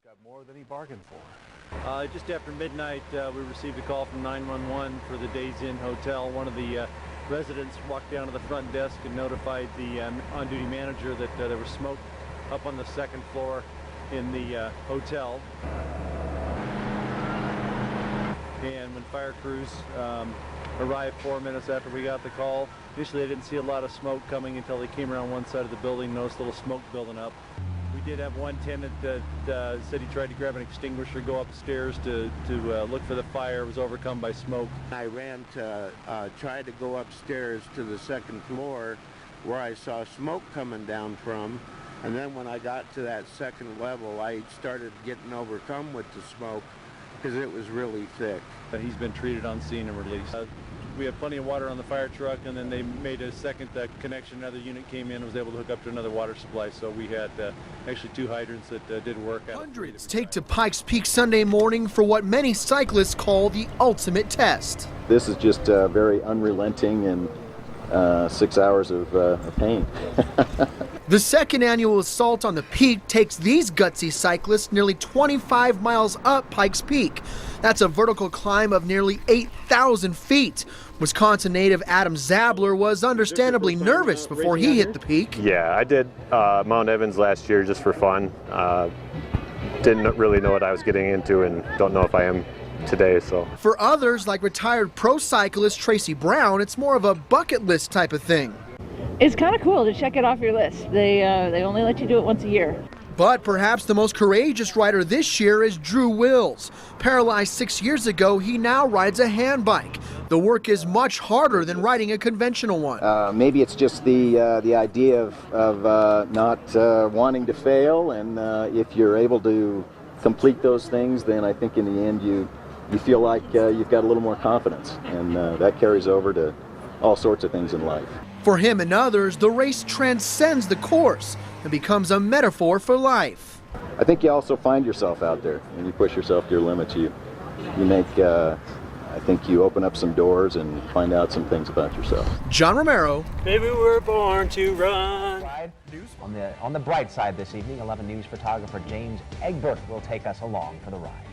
Got more than he bargained for. Just after midnight, we received a call from 911 for the Days Inn Hotel. One of the residents walked down to the front desk and notified the on-duty manager that there was smoke up on the second floor in the hotel. And when fire crews arrived 4 minutes after we got the call, initially they didn't see a lot of smoke coming until they came around one side of the building, noticed a little smoke building up. We did have one tenant that said he tried to grab an extinguisher, go upstairs to look for the fire, was overcome by smoke. I ran to try to go upstairs to the second floor where I saw smoke coming down from, and then when I got to that second level, I started getting overcome with the smoke because it was really thick. He's been treated on scene and released. We had plenty of water on the fire truck, and then they made a second connection. Another unit came in and was able to hook up to another water supply, so we had actually 2 hydrants that did work. Hundreds take to Pikes Peak Sunday morning for what many cyclists call the ultimate test. This is just very unrelenting and 6 hours of pain. The second annual assault on the peak takes these gutsy cyclists nearly 25 miles up Pikes Peak. That's a vertical climb of nearly 8,000 feet. Wisconsin native Adam Zabler was understandably nervous before he hit the peak. Yeah, I did Mount Evans last year just for fun. Didn't really know what I was getting into and don't know if I am today. So for others, like retired pro cyclist Tracy Brown, it's more of a bucket list type of thing. It's kind of cool to check it off your list. They only let you do it once a year. But perhaps the most courageous rider this year is Drew Wills. Paralyzed 6 years ago, he now rides a hand bike. The work is much harder than riding a conventional one. Maybe it's just the idea of not wanting to fail, and if you're able to complete those things, then I think in the end you feel like you've got a little more confidence, and that carries over to all sorts of things in life. For him and others, the race transcends the course and becomes a metaphor for life. I think you also find yourself out there. When you push yourself to your limits, you make, I think you open up some doors and find out some things about yourself. John Romero. Maybe we're born to run. On the bright side this evening, 11 News photographer James Egbert will take us along for the ride.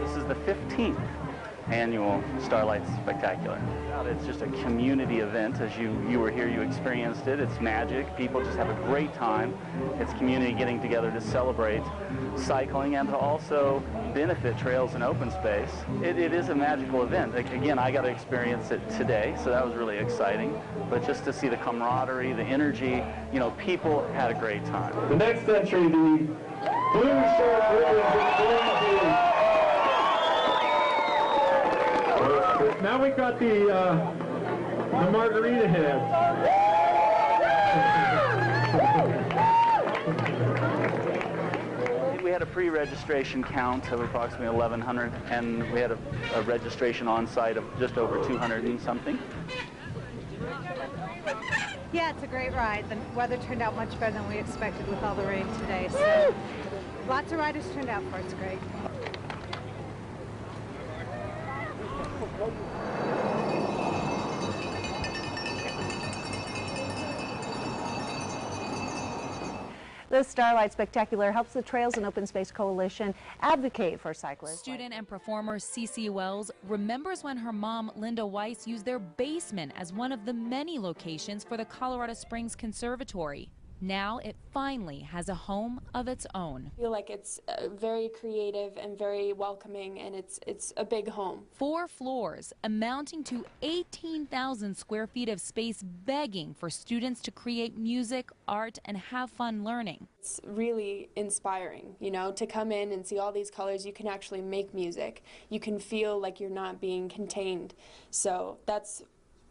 This is the 15th annual Starlight Spectacular. It's just a community event. As you were here, you experienced it. It's magic. People just have a great time. It's community getting together to celebrate cycling and to also benefit trails and open space. It is a magical event. Again, I got to experience it today, so that was really exciting. But just to see the camaraderie, the energy, people had a great time. The next entry, the Blue Shirt Rose. Now we got the margarita head. We had a pre-registration count of approximately 1,100, and we had a registration on site of just over 200 and something. Yeah, it's a great ride. The weather turned out much better than we expected with all the rain today, so lots of riders turned out for it. It's great. The Starlight Spectacular helps the Trails and Open Space Coalition advocate for cyclists. Student and performer Cece Wells remembers when her mom, Linda Weiss, used their basement as one of the many locations for the Colorado Springs Conservatory. Now it finally has a home of its own. I feel like it's very creative and very welcoming, and it's a big home. 4 floors amounting to 18,000 square feet of space begging for students to create music, art, and have fun learning. It's really inspiring, to come in and see all these colors. You can actually make music. You can feel like you're not being contained. So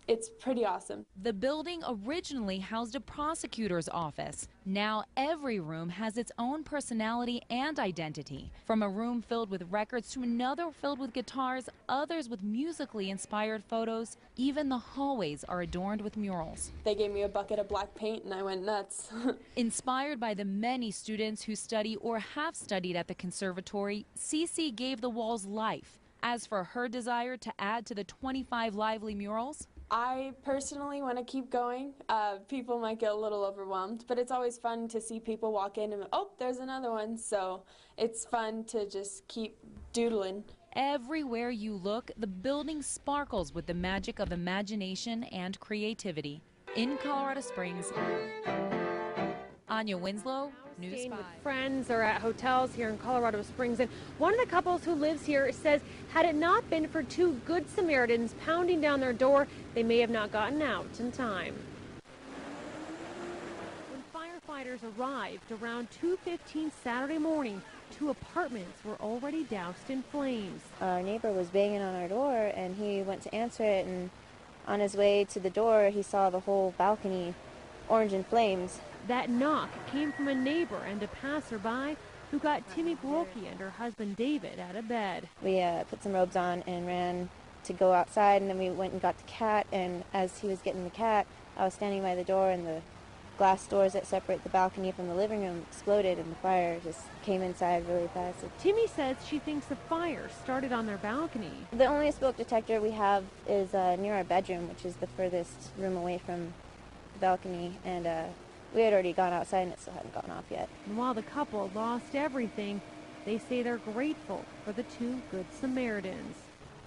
it's pretty awesome. The building originally housed a prosecutor's office. Now every room has its own personality and identity. From a room filled with records to another filled with guitars, others with musically inspired photos. Even the hallways are adorned with murals. They gave me a bucket of black paint and I went nuts. Inspired by the many students who study or have studied at the conservatory, Cece gave the walls life. As for her desire to add to the 25 lively murals, I personally want to keep going. People might get a little overwhelmed, but it's always fun to see people walk in and, oh, there's another one. So it's fun to just keep doodling. Everywhere you look, the building sparkles with the magic of imagination and creativity. In Colorado Springs, Anya Winslow, News 5. Staying with friends or at hotels here in Colorado Springs, and one of the couples who lives here says had it not been for two good Samaritans pounding down their door, they may have not gotten out in time. When firefighters arrived around 2:15 Saturday morning, 2 apartments were already doused in flames. Our neighbor was banging on our door, and he went to answer it, and on his way to the door, he saw the whole balcony orange in flames. That knock came from a neighbor and a passerby who got Timmy Brokey and her husband David out of bed. We put some robes on and ran to go outside, and then we went and got the cat, and as he was getting the cat, I was standing by the door, and the glass doors that separate the balcony from the living room exploded, and the fire just came inside really fast. Timmy says she thinks the fire started on their balcony. The only smoke detector we have is near our bedroom, which is the furthest room away from the balcony, and we had already gone outside and it still hadn't gone off yet. And while the couple lost everything, they say they're grateful for the 2 good Samaritans.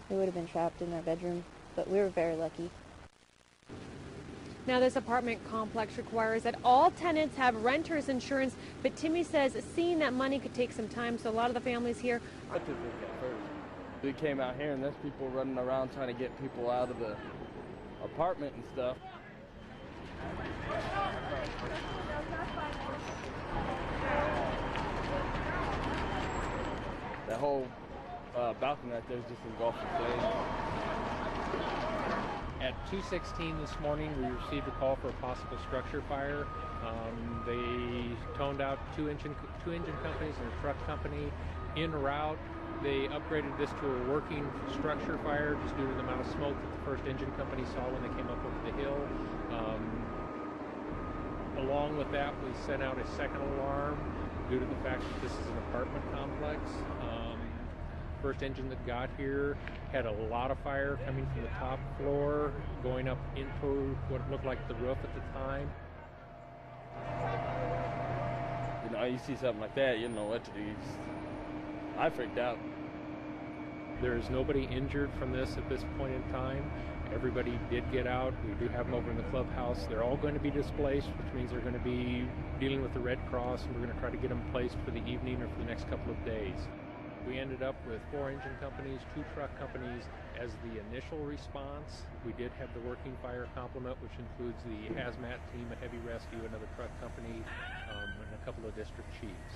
We would have been trapped in our bedroom, but we were very lucky. Now, this apartment complex requires that all tenants have renter's insurance, but Timmy says seeing that money could take some time, so a lot of the families here I took this at first. We came out here and there's people running around trying to get people out of the apartment and stuff. That whole balcony right there is just engulfed in flames. At 2:16 this morning, we received a call for a possible structure fire. They toned out two engine companies and a truck company. En route, they upgraded this to a working structure fire just due to the amount of smoke that the first engine company saw when they came up over the hill. Along with that, we sent out a second alarm due to the fact that this is an apartment complex. First engine that got here had a lot of fire coming from the top floor, going up into what looked like the roof at the time. You know, you see something like that, you don't know what to do. I freaked out. There is nobody injured from this at this point in time. Everybody did get out. We do have them over in the clubhouse. They're all going to be displaced, which means they're going to be dealing with the Red Cross, and we're going to try to get them placed for the evening or for the next couple of days. We ended up with 4 engine companies, 2 truck companies as the initial response. We did have the working fire complement, which includes the hazmat team, a heavy rescue, another truck company, and a couple of district chiefs.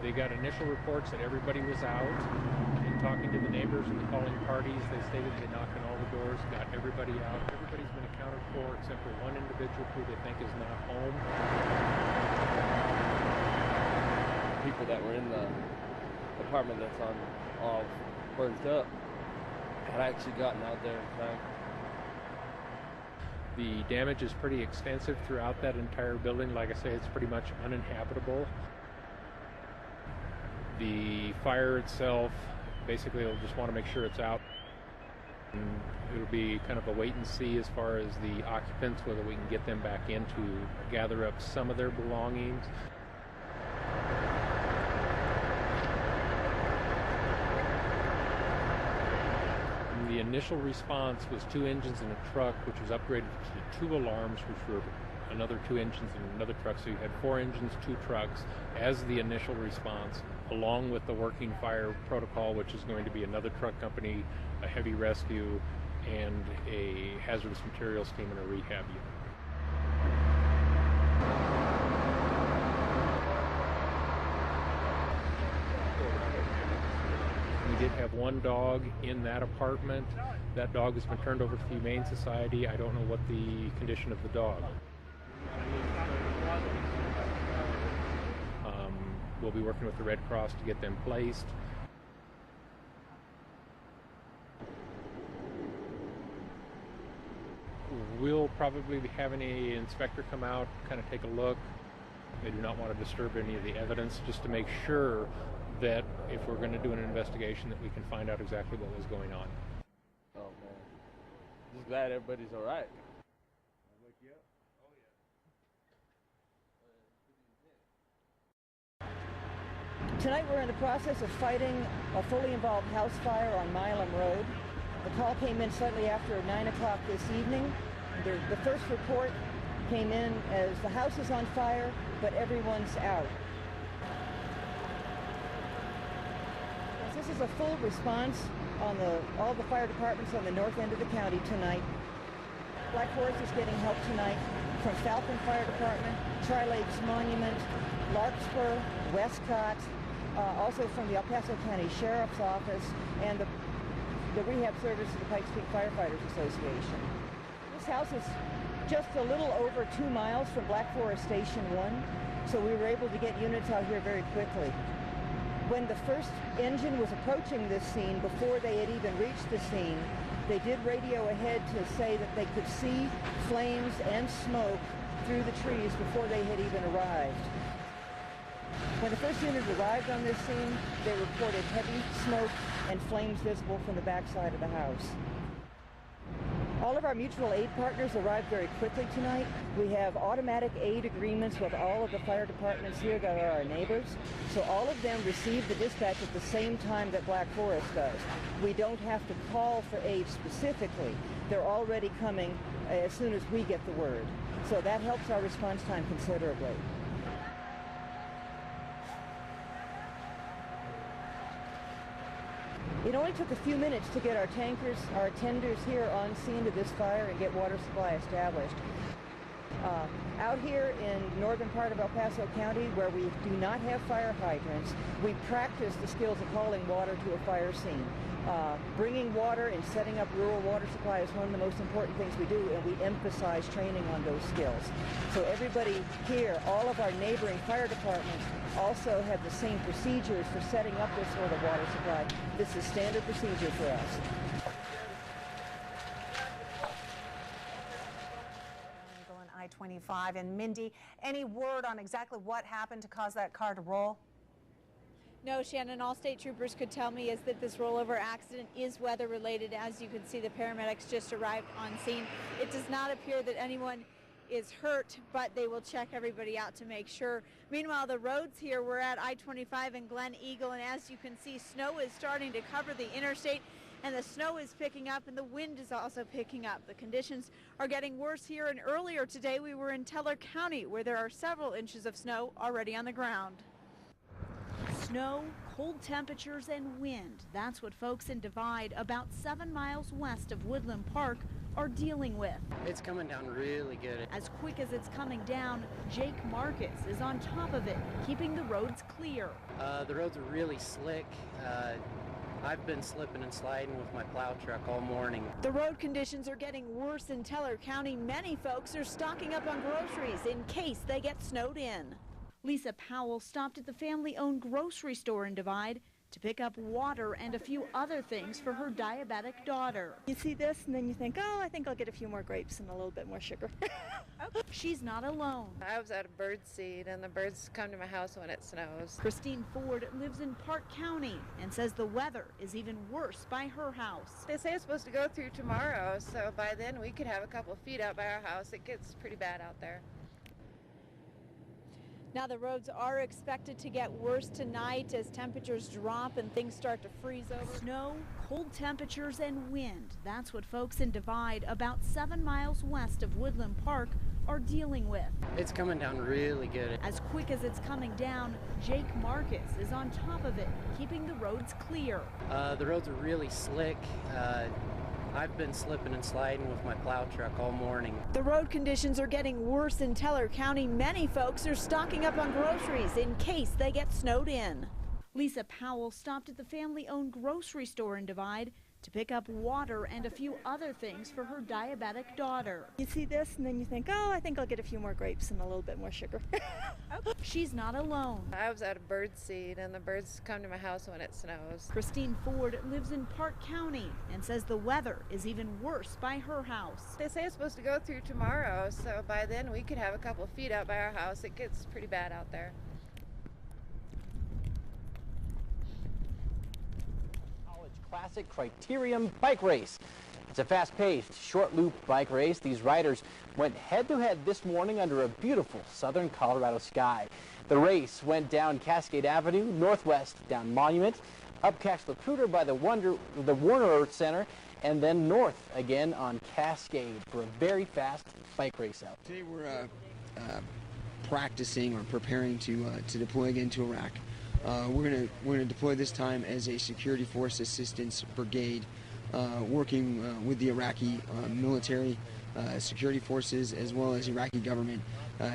They got initial reports that everybody was out. In talking to the neighbors and the calling parties, they stated they knocked on all the doors, got everybody out. Everybody's been accounted for except for one individual who they think is not home. People that were in the apartment that's all burnt up had actually gotten out there in time. The damage is pretty extensive throughout that entire building. Like I say, it's pretty much uninhabitable. The fire itself, basically, they'll just want to make sure it's out. And it'll be kind of a wait and see as far as the occupants, whether we can get them back in to gather up some of their belongings. The initial response was 2 engines and a truck, which was upgraded to 2 alarms, which were another 2 engines and another truck. So you had 4 engines, 2 trucks as the initial response, along with the working fire protocol, which is going to be another truck company, a heavy rescue, and a hazardous materials team and a rehab unit. We did have 1 dog in that apartment. That dog has been turned over to the Humane Society. I don't know what the condition of the dog. We'll be working with the Red Cross to get them placed. We'll probably be having an inspector come out, kind of take a look. They do not want to disturb any of the evidence, just to make sure that if we're going to do an investigation that we can find out exactly what was going on. Oh man, just glad everybody's all right. Tonight we're in the process of fighting a fully involved house fire on Milam Road. The call came in slightly after 9 o'clock this evening. The first report came in as the house is on fire, but everyone's out. This is a full response on all the fire departments on the north end of the county tonight. Black Forest is getting help tonight from Falcon Fire Department, Tri-Lakes Monument, Larkspur, Westcott, also from the El Paso County Sheriff's Office, and the rehab service of the Pikes Peak Firefighters Association. This house is just a little over 2 miles from Black Forest Station 1, so we were able to get units out here very quickly. When the first engine was approaching this scene, before they had even reached the scene, they did radio ahead to say that they could see flames and smoke through the trees before they had even arrived. When the first unit arrived on this scene, they reported heavy smoke and flames visible from the backside of the house. All of our mutual aid partners arrived very quickly tonight. We have automatic aid agreements with all of the fire departments here that are our neighbors. So all of them receive the dispatch at the same time that Black Forest does. We don't have to call for aid specifically. They're already coming as soon as we get the word. So that helps our response time considerably. It only took a few minutes to get our tankers, our tenders here on scene to this fire and get water supply established. Out here in northern part of El Paso County, where we do not have fire hydrants, we practice the skills of hauling water to a fire scene. Bringing water and setting up rural water supply is one of the most important things we do, and we emphasize training on those skills. So everybody here, all of our neighboring fire departments, also have the same procedures for setting up this sort of water supply. This is standard procedure for us. Going I-25. And Mindy, any word on exactly what happened to cause that car to roll? No, Shannon, all state troopers could tell me is that this rollover accident is weather related. As you can see, the paramedics just arrived on scene. It does not appear that anyone is hurt, but they will check everybody out to make sure. Meanwhile, the roads here, we're at I-25 and Glen Eagle, and as you can see, snow is starting to cover the interstate, and the snow is picking up and the wind is also picking up. The conditions are getting worse here, and earlier today we were in Teller County where there are several inches of snow already on the ground. Snow, cold temperatures, and wind. That's what folks in Divide, about 7 miles west of Woodland Park, are dealing with. It's coming down really good. As quick as it's coming down, Jake Marcus is on top of it, keeping the roads clear. The roads are really slick. I've been slipping and sliding with my plow truck all morning. The road conditions are getting worse in Teller County. Many folks are stocking up on groceries in case they get snowed in. Lisa Powell stopped at the family-owned grocery store in Divide to pick up water and a few other things for her diabetic daughter. You see this and then you think, oh, I think I'll get a few more grapes and a little bit more sugar. She's not alone. I was out of bird seed and the birds come to my house when it snows. Christine Ford lives in Park County and says the weather is even worse by her house. They say it's supposed to go through tomorrow, so by then we could have a couple of feet out by our house. It gets pretty bad out there. Now the roads are expected to get worse tonight as temperatures drop and things start to freeze over. Snow, cold temperatures, and wind. That's what folks in Divide, about 7 miles west of Woodland Park, are dealing with. It's coming down really good. As quick as it's coming down, Jake Marcus is on top of it, keeping the roads clear. The roads are really slick. I've been slipping and sliding with my plow truck all morning. The road conditions are getting worse in Teller County. Many folks are stocking up on groceries in case they get snowed in. Lisa Powell stopped at the family-owned grocery store in Divide to pick up water and a few other things for her diabetic daughter. You see this and then you think, oh, I think I'll get a few more grapes and a little bit more sugar. She's not alone. I was out of bird seed and the birds come to my house when it snows. Christine Ford lives in Park County and says the weather is even worse by her house. They say it's supposed to go through tomorrow, so by then we could have a couple of feet out by our house. It gets pretty bad out there. Classic Criterium Bike Race. It's a fast-paced, short-loop bike race. These riders went head-to-head this morning under a beautiful southern Colorado sky. The race went down Cascade Avenue, northwest down Monument, up Cache La Poudre by the Warner Earth Center, and then north again on Cascade for a very fast bike race out. Today we're practicing or preparing to deploy again to Iraq. We're gonna deploy this time as a security force assistance brigade, working with the Iraqi military, security forces, as well as Iraqi government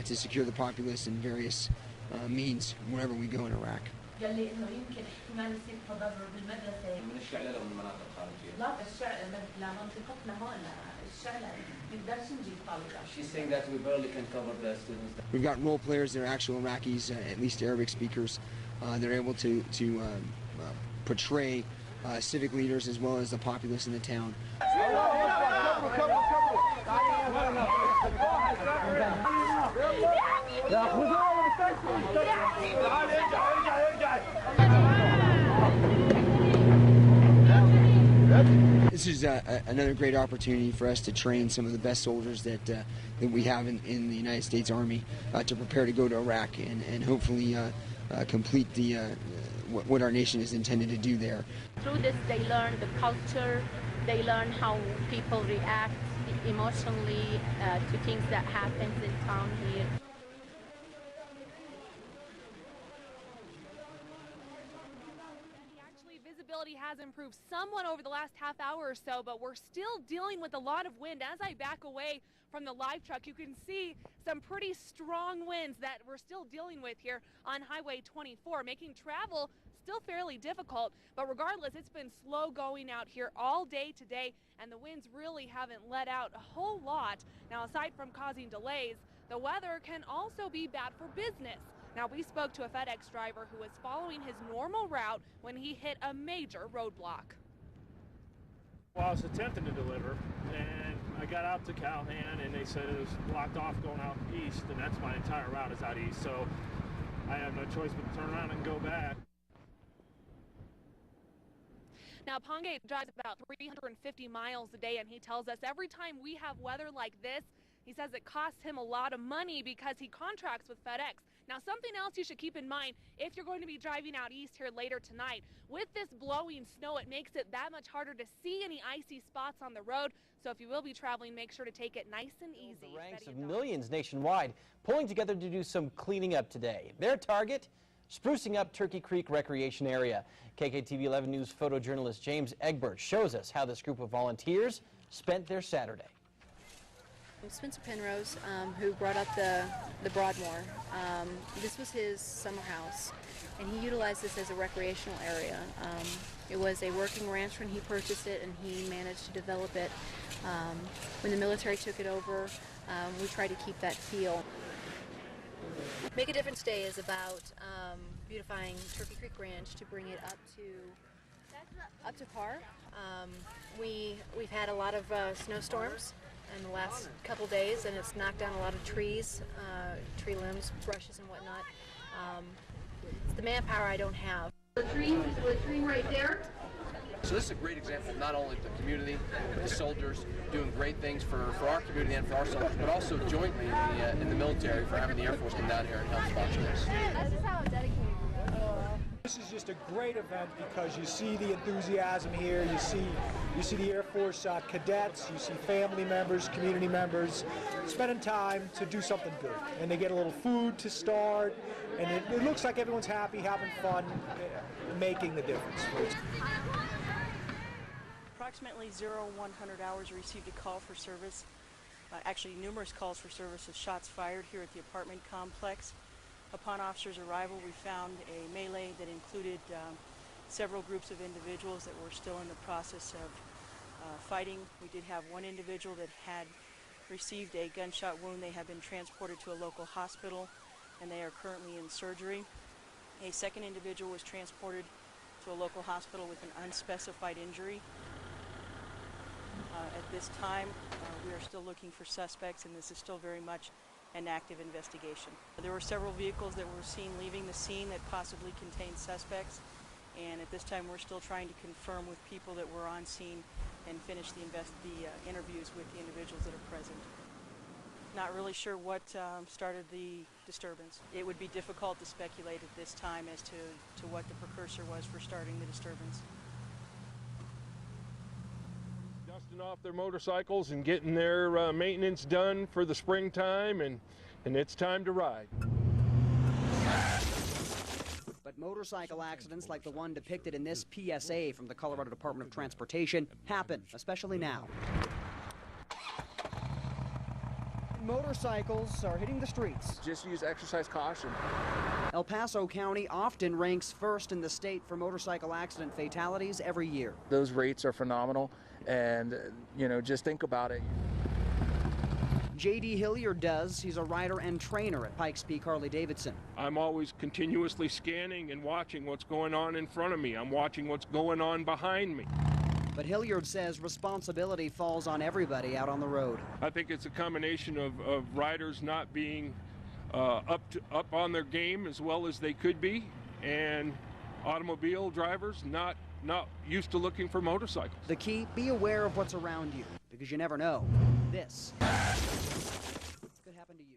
to secure the populace in various means wherever we go in Iraq. She's saying that we barely can cover the students. We've got role players that are actual Iraqis, at least Arabic speakers. They're able to portray civic leaders as well as the populace in the town. This is another great opportunity for us to train some of the best soldiers that we have in the United States Army to prepare to go to Iraq and hopefully complete what our nation is intended to do there. Through this, they learn the culture, they learn how people react emotionally to things that happens in town here. Visibility has improved somewhat over the last half hour or so, but we're still dealing with a lot of wind. As I back away from the live truck, you can see some pretty strong winds that we're still dealing with here on Highway 24, making travel still fairly difficult. But regardless, it's been slow going out here all day today, and the winds really haven't let out a whole lot. Now, aside from causing delays, the weather can also be bad for business. Now, we spoke to a FedEx driver who was following his normal route when he hit a major roadblock. Well, I was attempting to deliver, and I got out to Calhoun, and they said it was blocked off going out east, and that's my entire route is out east, so I have no choice but to turn around and go back. Now, Pongay drives about 350 miles a day, and he tells us every time we have weather like this, he says it costs him a lot of money because he contracts with FedEx. Now, something else you should keep in mind if you're going to be driving out east here later tonight. With this blowing snow, it makes it that much harder to see any icy spots on the road. So if you will be traveling, make sure to take it nice and easy. The ranks of millions nationwide pulling together to do some cleaning up today. Their target, sprucing up Turkey Creek Recreation Area. KKTV 11 News photojournalist James Egbert shows us how this group of volunteers spent their Saturday. Spencer Penrose, who brought up the Broadmoor. This was his summer house, and he utilized this as a recreational area. It was a working ranch when he purchased it, and he managed to develop it. When the military took it over, we tried to keep that feel. Make a Difference Day is about beautifying Turkey Creek Ranch to bring it up to par. We've had a lot of snowstorms in the last couple days, and it's knocked down a lot of trees, tree limbs, brushes, and whatnot. It's the manpower I don't have. The tree right there. So this is a great example of not only the community, but the soldiers doing great things for our community and for our soldiers, but also jointly in the military for having the Air Force come down here and help sponsor this. This is how I'm dedicated. This is just a great event because you see the enthusiasm here. You see the Air Force cadets. You see family members, community members spending time to do something good, and they get a little food to start, and it looks like everyone's happy, having fun, making the difference. Approximately 0100 hours received a call for service. Actually, numerous calls for service of shots fired here at the apartment complex. Upon officers' arrival, we found a melee that included several groups of individuals that were still in the process of fighting. We did have one individual that had received a gunshot wound. They have been transported to a local hospital, and they are currently in surgery. A second individual was transported to a local hospital with an unspecified injury. At this time, we are still looking for suspects, and this is still very much an active investigation. There were several vehicles that were seen leaving the scene that possibly contained suspects, And at this time, we're still trying to confirm with people that were on scene and finish the interviews with the individuals that are present. Not really sure what started the disturbance. It would be difficult to speculate at this time as to what the precursor was for starting the disturbance. Dusting off their motorcycles and getting their maintenance done for the springtime, and it's time to ride. But motorcycle accidents like the one depicted in this PSA from the Colorado Department of Transportation happen, especially now. Motorcycles are hitting the streets. Just use exercise caution. El Paso County often ranks first in the state for motorcycle accident fatalities every year. Those rates are phenomenal, and just think about it. J.D. Hilliard does. He's a rider and trainer at Pikes Peak Harley-Davidson. I'm always continuously scanning and watching what's going on in front of me. I'm watching what's going on behind me. But Hilliard says responsibility falls on everybody out on the road. I think it's a combination of riders not being up on their game as well as they could be, and automobile drivers not used to looking for motorcycles. The key, be aware of what's around you, because you never know. This could happen to you.